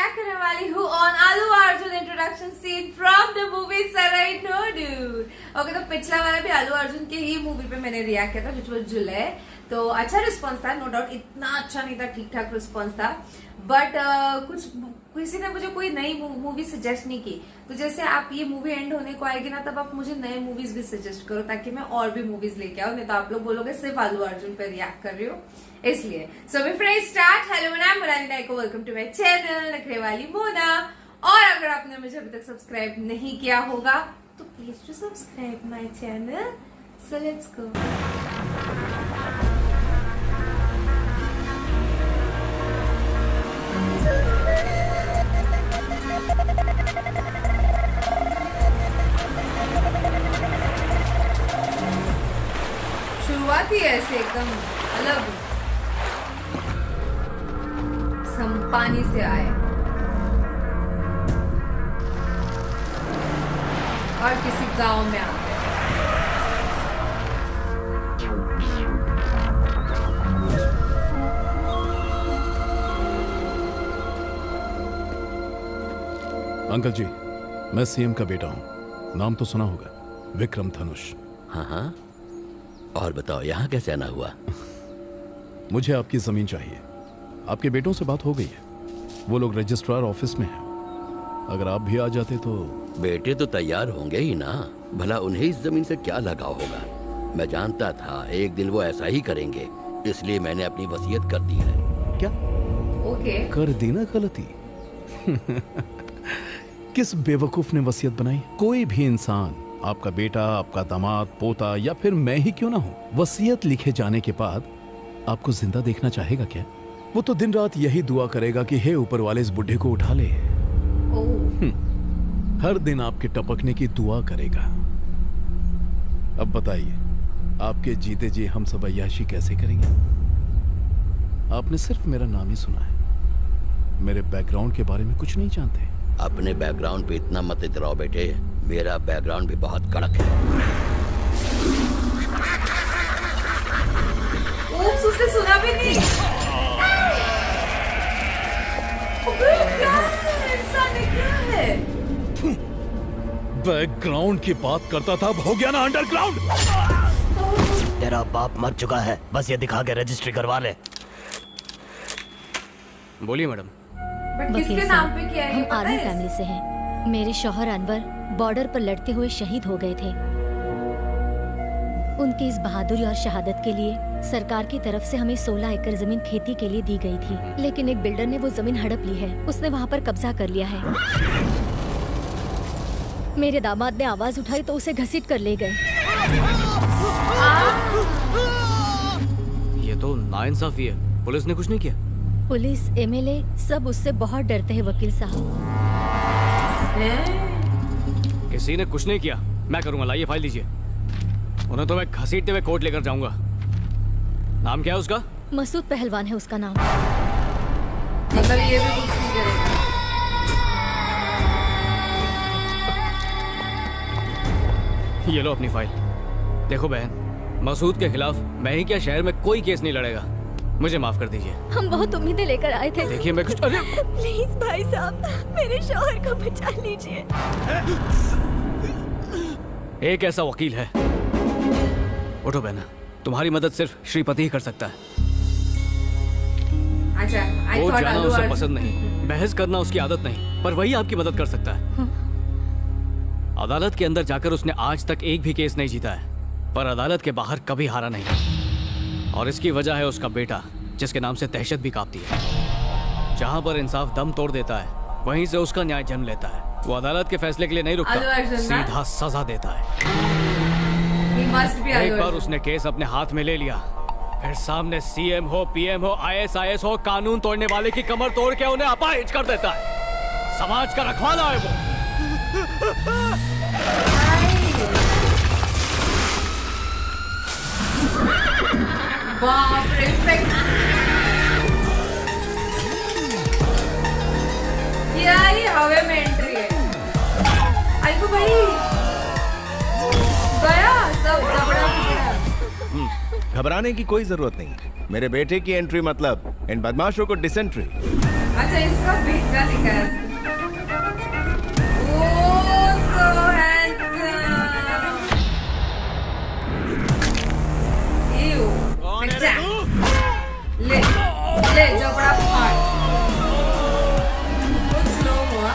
React करने वाली हूँ on Allu Arjun introduction scene from the movie Sarrainodu. Okay, तो पिछला वाला भी अल्लू अर्जुन के ही मूवी पे मैंने रिएक्ट किया था, विच वाज जुलाई। तो अच्छा रिस्पॉन्स था, नो डाउट। इतना अच्छा नहीं था, ठीक ठाक रिस्पॉन्स था। बट किसी ने मुझे कोई नई मूवी सजेस्ट नहीं की। तो जैसे आप ये मूवी एंड होने को आएगी ना, तब आप मुझे नए मूवीज भी सजेस्ट करो ताकि मैं और भी मूवीज लेके आऊँ। नहीं तो आप लोग बोलोगे सिर्फ अल्लू अर्जुन पे रिएक्ट कर रही हो, इसलिए। So my friends, start. Hello, मैं मोनाली नायक, वेलकम टू माय चैनल नखरे वाली मोना। और अगर आपने मुझे अभी तक सब्सक्राइब नहीं किया होगा तो please to subscribe my channel. So let's go. शुरुआत ही ऐसे एकदम अलग, संपानी से आए और किसी गांव में आ गए। अंकल जी, मैं सीएम का बेटा हूं। नाम तो सुना होगा, विक्रम धनुष। हाँ हाँ, और बताओ यहाँ कैसे आना हुआ? मुझे आपकी जमीन चाहिए। आपके बेटों से बात हो गई है, वो लोग रजिस्ट्रार ऑफिस में हैं। अगर आप भी आ जाते तो। बेटे तो तैयार होंगे ही ना, भला उन्हें इस जमीन से क्या लगाव होगा? मैं जानता था एक दिन वो ऐसा ही करेंगे, इसलिए मैंने अपनी वसीयत कर दी है। क्या? ओके। कर दी ना गलती। किस बेवकूफ ने वसीयत बनाई? कोई भी इंसान, आपका बेटा, आपका दामाद, पोता या फिर मैं ही क्यों ना हूं, वसीयत लिखे जाने के बाद आपको जिंदा देखना चाहेगा क्या? वो तो दिन रात यही दुआ करेगा कि हे ऊपर वाले इस बुढ़े को उठा ले। हर दिन आपके टपकने की दुआ करेगा। अब बताइए, आपके जीते जी हम सब अय्याशी कैसे करेंगे? आपने सिर्फ मेरा नाम ही सुना है, मेरे बैकग्राउंड के बारे में कुछ नहीं जानते। अपने बैकग्राउंड पे इतना मत इतराओ बेटे, मेरा बैकग्राउंड भी बहुत कड़क है। ओप्स, उसने सुना भी नहीं। क्या है? इंसान है, क्या है? बैकग्राउंड की बात करता था, अब हो गया ना अंडरग्राउंड। तेरा बाप मर चुका है, बस ये दिखा के रजिस्ट्री करवा ले। बोलिए मैडम। बट किसके नाम पे किया है? हम पता आर्मी है? फैमिली से हैं। मेरे शौहर अनवर बॉर्डर पर लड़ते हुए शहीद हो गए थे। उनकी इस बहादुरी और शहादत के लिए सरकार की तरफ से हमें 16 एकड़ जमीन खेती के लिए दी गई थी, लेकिन एक बिल्डर ने वो जमीन हड़प ली है। उसने वहाँ पर कब्जा कर लिया है। मेरे दामाद ने आवाज उठाई तो उसे घसीट कर ले गए। ये तो नाइंसाफी है, पुलिस ने कुछ नहीं किया। पुलिस, एमएलए सब उससे बहुत डरते हैं वकील साहब। किसी ने कुछ नहीं किया, मैं करूंगा। लाइए फाइल दीजिए, उन्हें तो मैं घसीटते हुए कोर्ट लेकर जाऊंगा। नाम क्या है उसका? मसूद पहलवान है उसका नाम। मतलब ये भी कुछ नहीं करेगा। ये लो अपनी फाइल। देखो बहन, मसूद के खिलाफ मैं ही क्या शहर में कोई केस नहीं लड़ेगा। मुझे माफ कर दीजिए। हम बहुत उम्मीदें लेकर आए थे। देखिए मैं कुछ प्लीज भाई साहब, मेरे शौहर को बचा लीजिए। एक ऐसा वकील है। उठो बहना, तुम्हारी मदद सिर्फ श्रीपति ही कर सकता है। अच्छा, कोर्ट जाना उसे पसंद नहीं, बहस करना उसकी आदत नहीं, पर वही आपकी मदद कर सकता है। अदालत के अंदर जाकर उसने आज तक एक भी केस नहीं जीता है, पर अदालत के बाहर कभी हारा नहीं। और इसकी वजह है उसका बेटा, जिसके नाम से दहशत भी कांपती है। जहां पर इंसाफ दम तोड़ देता है, वहीं से उसका न्याय जन्म लेता है। वो अदालत के फैसले के लिए नहीं रुकता, सीधा सजा देता है। एक बार उसने केस अपने हाथ में ले लिया, फिर सामने सीएम हो, पीएम हो, आईएएस हो, कानून तोड़ने वाले की कमर तोड़ के उन्हें अपाहिज कर देता है। समाज का रखवाला है वो। बाप रे, क्या ही हवे में एंट्री है। आई तो भाई गया सब घबराने की कोई जरूरत नहीं। मेरे बेटे की एंट्री मतलब इन बदमाशों को डिसेंट्री। अच्छा इसका बेटा लिखा है। ओह सो हैंडसम। इयो बेटा ले ले जबड़ा फाड़। कुछ स्लो हुआ।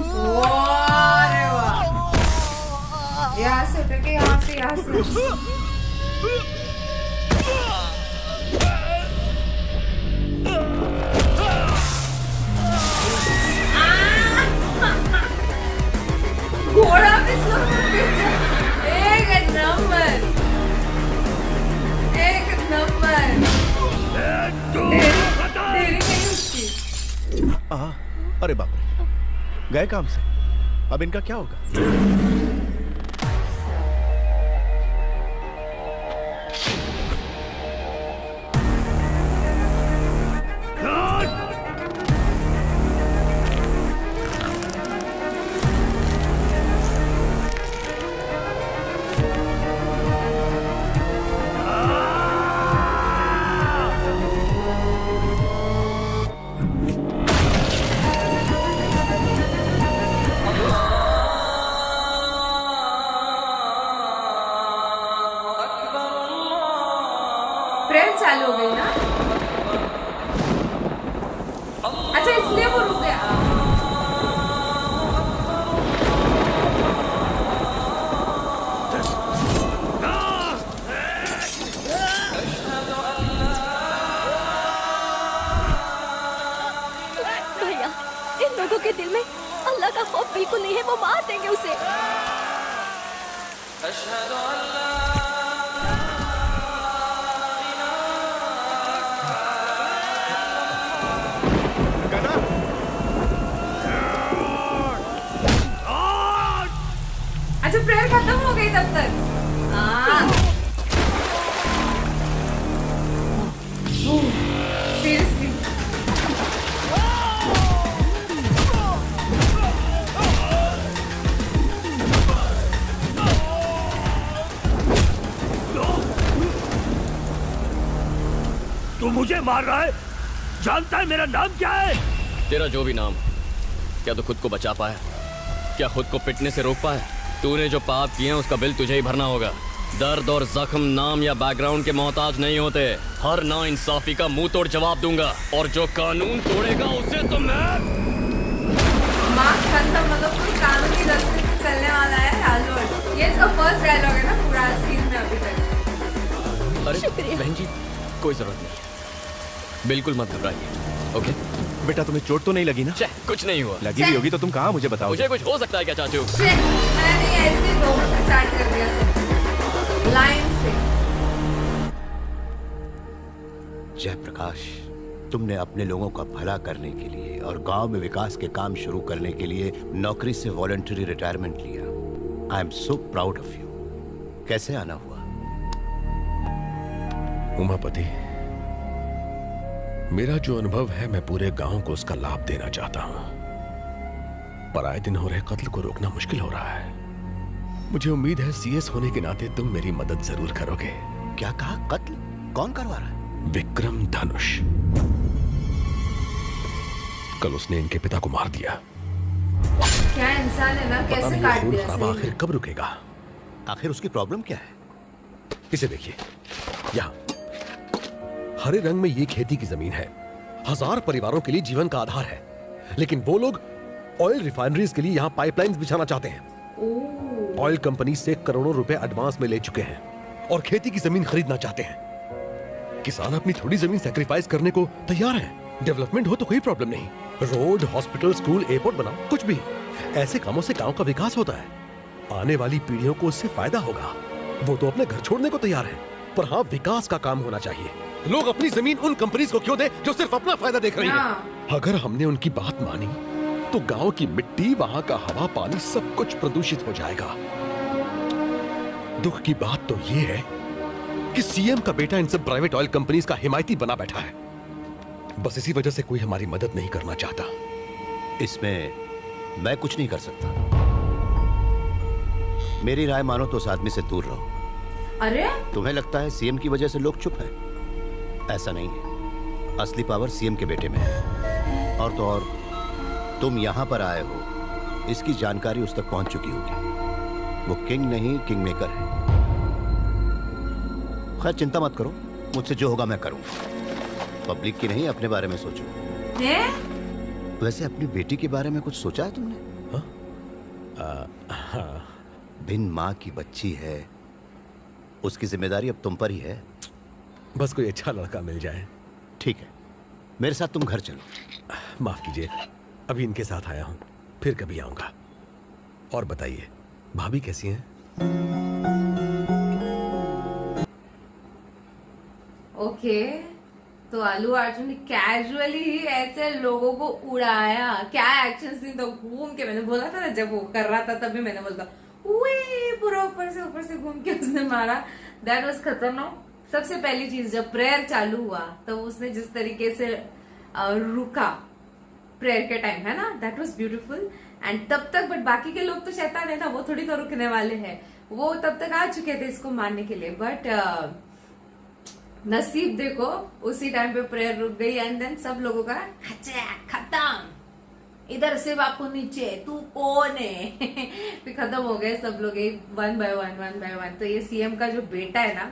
अरे वाह। यहाँ से उतर के यहाँ से घोड़ा पे एक नंबर देरी नहीं उसकी। अरे बाप रे, गए काम से, अब इनका क्या होगा? प्रेयर चालू हो गई ना। अच्छा इसलिए वो रुक गया। भैया इन लोगों के दिल में अल्लाह का खौफ बिल्कुल नहीं है, वो मार देंगे उसे। अच्छा प्रेयर खत्म हो गई तब तक। सीरियसली तू मुझे मार रहा है? जानता है मेरा नाम क्या है? तेरा जो भी नाम, क्या तू खुद को बचा पाया? क्या खुद को पिटने से रोक पाया? तूने जो पाप किए हैं उसका बिल तुझे ही भरना होगा। दर्द और जख्म नाम या बैकग्राउंड के मोहताज नहीं होते। हर ना इंसाफी का मुंह तोड़ जवाब दूंगा, और जो कानून तोड़ेगा उसे तो मैं। माँ कसम, मतलब कोई कानूनी रास्ते से चलने वाला है आलू। ये इसका फर्स्ट डायलॉग है ना पूरा सीन में अभी तक। अरे बहन जी कोई जरूरत नहीं, बिल्कुल मत घबराइए। ओके बेटा तुम्हें चोट तो नहीं लगी ना? कुछ नहीं हुआ। लगी भी होगी तो तुम कहाँ मुझे बताओ? मुझे कुछ हो सकता है क्या चाचू? मैंने ऐसे दो स्टार्ट कर दिया लाइन से। जयप्रकाश, तुमने अपने लोगों का भला करने के लिए और गांव में विकास के काम शुरू करने के लिए नौकरी से वॉलंटरी रिटायरमेंट लिया। I am so proud of you. कैसे आना हुआ? उमापति, मेरा जो अनुभव है मैं पूरे गांव को उसका लाभ देना चाहता हूं, पर आए दिन हो रहे कत्ल को रोकना मुश्किल हो रहा है। मुझे उम्मीद है सीएस होने के नाते तुम मेरी मदद जरूर करोगे। क्या कहा? कत्ल? कौन करवा रहा है? विक्रम धनुष। कल उसने इनके पिता को मार दिया। क्या इंसान है ना, पता कैसे नहीं काट खून दिया खराबा सही आखिर में। कब रुकेगा? आखिर उसकी प्रॉब्लम क्या है? इसे देखिए, यहाँ हरे रंग में ये खेती की जमीन है, 1000 परिवारों के लिए जीवन का आधार है, लेकिन वो लोग ऑयल रिफाइनरीज के लिए यहाँ पाइपलाइंस बिछाना चाहते हैं। ऑयल कंपनी से करोड़ों रुपए एडवांस में ले चुके हैं और खेती की जमीन खरीदना चाहते हैं। किसान अपनी थोड़ी जमीन सैक्रिफाइस करने को तैयार हैं। डेवलपमेंट हो तो कोई प्रॉब्लम नहीं, रोड, हॉस्पिटल, स्कूल, एयरपोर्ट बनाओ, कुछ भी। ऐसे कामों से गांव का विकास होता है, आने वाली पीढ़ियों को उससे फायदा होगा। वो तो अपने घर छोड़ने को तैयार है, पर हाँ विकास का काम होना चाहिए। लोग अपनी जमीन उन कंपनीज को क्यों दे जो सिर्फ अपना फायदा देख रही है? अगर हमने उनकी बात मानी तो गांव की मिट्टी, वहां का हवा पानी सब कुछ प्रदूषित हो जाएगा। दुख की बात तो ये है कि सीएम का बेटा इन सब प्राइवेट ऑयल कंपनीज का हिमायती बना बैठा है। बस इसी वजह से कोई हमारी मदद नहीं करना चाहता। इसमें मैं कुछ नहीं कर सकता। मेरी राय मानो तो उस आदमी से दूर रहो। अरे तुम्हें लगता है सीएम की वजह से लोग चुप हैं? ऐसा नहीं है। असली पावर सीएम के बेटे में है। और तो और तुम यहां पर आए हो, इसकी जानकारी उस तक पहुंच चुकी होगी। वो किंग नहीं, किंग मेकर है। खैर चिंता मत करो, मुझसे जो होगा मैं करूंगा। पब्लिक की नहीं, अपने बारे में सोचो। है? वैसे अपनी बेटी के बारे में कुछ सोचा है तुमने? बिन माँ की बच्ची है, उसकी जिम्मेदारी अब तुम पर ही है। बस कोई अच्छा लड़का मिल जाए। ठीक है, मेरे साथ तुम घर चलो। माफ कीजिए, अभी इनके साथ आया हूं, फिर कभी आऊंगा। और बताइए, भाभी कैसी हैं? ओके, तो अल्लू अर्जुन ने कैजुअली ही ऐसे लोगों को उड़ाया। क्या एक्शन सीन, तो घूम के, मैंने बोला था ना जब वो कर रहा था तभी मैंने बोला पूरा ऊपर से घूम के उसने मारा। दैट वाज खतरनाक। सबसे पहली चीज, जब प्रेयर चालू हुआ तो उसने जिस तरीके से रुका प्रेयर के टाइम, है ना, दैट वाज ब्यूटीफुल। एंड तब तक बट बाकी के लोग तो शैतान है ना, वो थोड़ी तो रुकने वाले हैं। वो तब तक आ चुके थे इसको मारने के लिए, बट नसीब देखो उसी टाइम पे प्रेयर रुक गई एंड देन सब लोगों का खत्म। इधर से बापू नीचे, तू कौन है? फिर खत्म हो गए सब लोग, एक वन बाय वन। तो ये सीएम का जो बेटा है ना,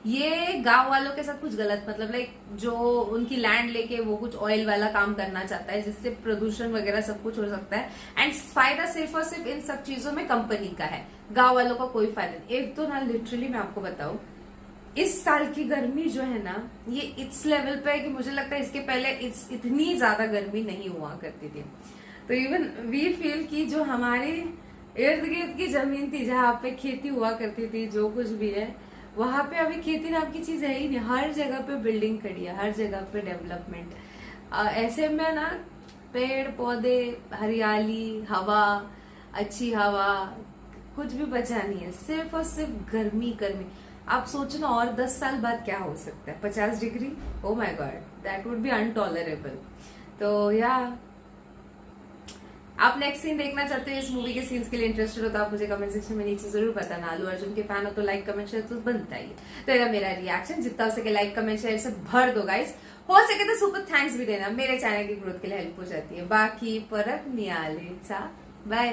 ये गांव वालों के साथ कुछ गलत, मतलब लाइक जो उनकी लैंड लेके वो कुछ ऑयल वाला काम करना चाहता है जिससे प्रदूषण वगैरह सब कुछ हो सकता है। एंड फायदा सिर्फ और सिर्फ इन सब चीजों में कंपनी का है, गांव वालों का कोई फायदा नहीं। एक तो ना लिटरली मैं आपको बताऊं, इस साल की गर्मी जो है ना, ये इस लेवल पे है कि मुझे लगता है इसके पहले इतनी ज्यादा गर्मी नहीं हुआ करती थी। तो इवन वी फील कि जो हमारे इर्द गिर्द की जमीन थी जहाँ पे खेती हुआ करती थी, जो कुछ भी है वहां पे अभी खेती नाम की चीज है ही नहीं। हर जगह पे बिल्डिंग खड़ी है, हर जगह पे डेवलपमेंट। ऐसे में ना पेड़ पौधे, हरियाली, हवा, अच्छी हवा, कुछ भी बचा नहीं है। सिर्फ और सिर्फ गर्मी। आप सोचो ना, और 10 साल बाद क्या हो सकता है? 50 degree, oh my god, that would be untolerable. तो या आप नेक्स्ट सीन देखना चाहते हो, इस मूवी के सीन्स के लिए इंटरेस्टेड हो तो आप मुझे कमेंट सेक्शन में नीचे जरूर बताना। अल्लू अर्जुन के फैन हो तो लाइक कमेंट शेयर तो बनता ही। तो ये मेरा रिएक्शन, जितना हो सके लाइक कमेंट शेयर से भर दो गाइस। हो सके तो सुपर थैंक्स भी देना, मेरे चैनल की ग्रोथ के लिए हेल्प हो जाती है। बाकी परत नियाले चा बाय।